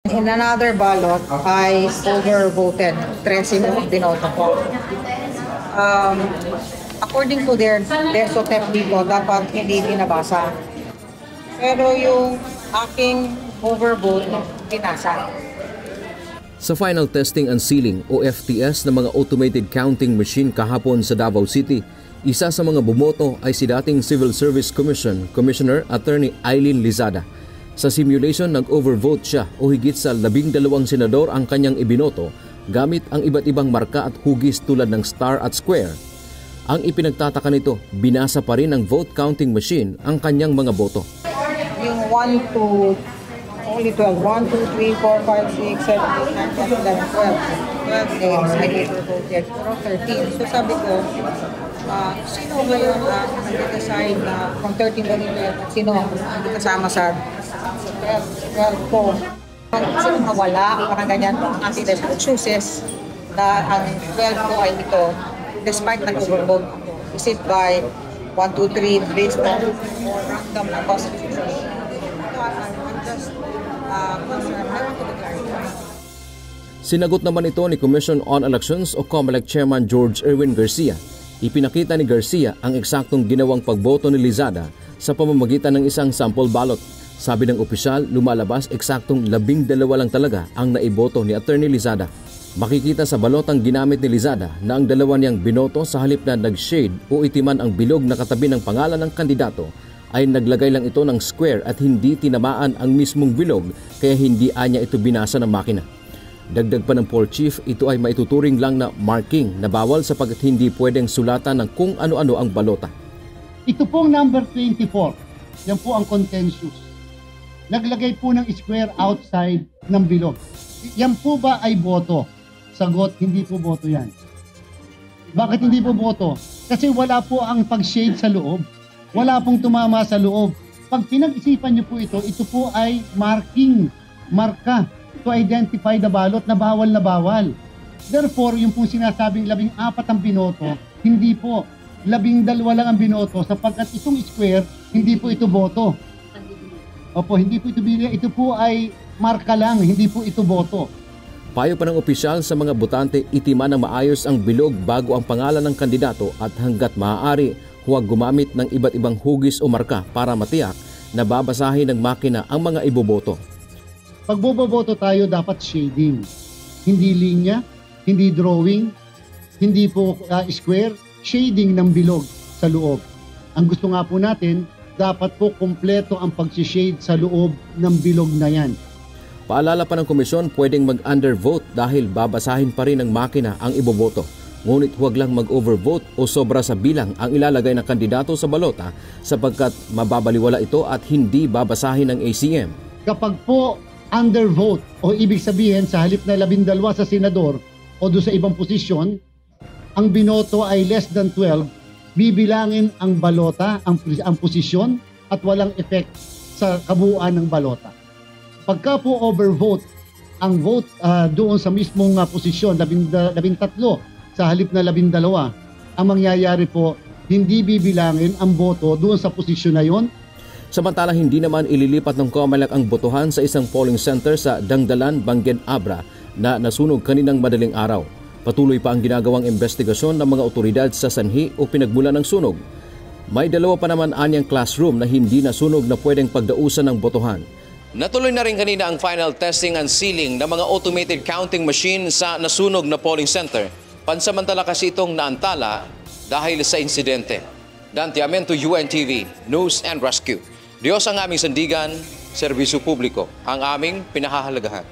In another ballot, I overvoted 13 binoto ko. According to their DESOTEP dito, dapat hindi binabasa. Pero yung aking overvote, binasa. Sa final testing and sealing o FTS ng mga automated counting machine kahapon sa Davao City, isa sa mga bumoto ay si dating Civil Service Commission Commissioner Attorney Eileen Lizada. Sa simulation, nag-overvote siya o higit sa 12 senador ang kanyang ibinoto gamit ang iba't ibang marka at hugis tulad ng star at square. Ang ipinagtataka nito, binasa pa rin ng vote counting machine ang kanyang mga boto. Yung 1 to only 12. 1, 2, 3, 4, 5, 6, 7, 8, 9, 10, 11, 12. 12 names I overvoted. Pero 13. So sabi ko, sino ngayon ang nag-decide na from 13 to 12, sino ang hindi kasama sa 12 ko? Sino mawala, parang ganyan. Ang anti-test chooses na ang 12 ko ay ito, despite nag-overvote. Is it by 1, 2, 3 based on random na positive? I'm just concerned. I want to clarify. Sinagot naman ito ni Commission on Elections o COMELEC Chairman George Erwin Garcia. Ipinakita ni Garcia ang eksaktong ginawang pagboto ni Lizada sa pamamagitan ng isang sample ballot. Sabi ng opisyal, lumalabas eksaktong 12 lang talaga ang naiboto ni Attorney Lizada. Makikita sa balotang ginamit ni Lizada na ang dalawa niyang binoto sa halip na nag-shade o itiman ang bilog na katabi ng pangalan ng kandidato ay naglagay lang ito ng square at hindi tinamaan ang mismong bilog kaya hindi anya ito binasa ng makina. Dagdag pa ng poll chief, ito ay maituturing lang na marking na bawal sapagkat hindi pwedeng sulatan ng kung ano-ano ang balota. Ito pong number 24, yan po ang contentious. Naglagay po ng square outside ng bilog. Yan po ba ay boto? Sagot, hindi po boto yan. Bakit hindi po boto? Kasi wala po ang pag-shade sa loob. Wala pong tumama sa loob. Pag pinag-isipan niyo po ito po ay marking, marka to identify the ballot na bawal na bawal. Therefore, yung pong sinasabing 14 ang binoto, hindi po. 12 lang ang binoto sapagkat itong square, hindi po ito boto. Opo, hindi po ito bilang. Ito po ay marka lang, hindi po ito boto. Payo pa ng opisyal sa mga botante, itiman ng maayos ang bilog bago ang pangalan ng kandidato at hanggat maaari, huwag gumamit ng iba't ibang hugis o marka para matiyak na babasahin ng makina ang mga iboboto. Pag boboboto tayo, dapat shading. Hindi linya, hindi drawing, hindi po square, shading ng bilog sa loob. Ang gusto nga po natin, dapat po kompleto ang pag-shade sa loob ng bilog na yan. Paalala pa ng komisyon, pwedeng mag-undervote dahil babasahin pa rin ng makina ang iboboto. Ngunit huwag lang mag-overvote o sobra sa bilang ang ilalagay ng kandidato sa balota sapagkat mababaliwala ito at hindi babasahin ng ACM. Kapag po undervote o ibig sabihin sa halip na 12 sa senador o doon sa ibang posisyon, ang binoto ay less than 12, bibilangin ang balota, ang posisyon at walang effect sa kabuuan ng balota. Pagka po overvote, ang vote doon sa mismong posisyon, 13 sa halip na 12, ang mangyayari po, hindi bibilangin ang boto doon sa posisyon na yon. Samantala, hindi naman ililipat ng COMELEC ang botohan sa isang polling center sa Dangdalan, Bangen, Abra na nasunog kaninang madaling araw. Patuloy pa ang ginagawang investigasyon ng mga otoridad sa sanhi o pinagmulan ng sunog. May dalawa pa naman anyang classroom na hindi nasunog na pwedeng pagdausan ng botohan. Natuloy na rin kanina ang final testing and sealing ng mga automated counting machine sa nasunog na polling center. Pansamantala kasi itong naantala dahil sa insidente. Dante Amento, UNTV, News and Rescue. Diyos ang aming sandigan, serbisyo publiko, ang aming pinahahalagahan.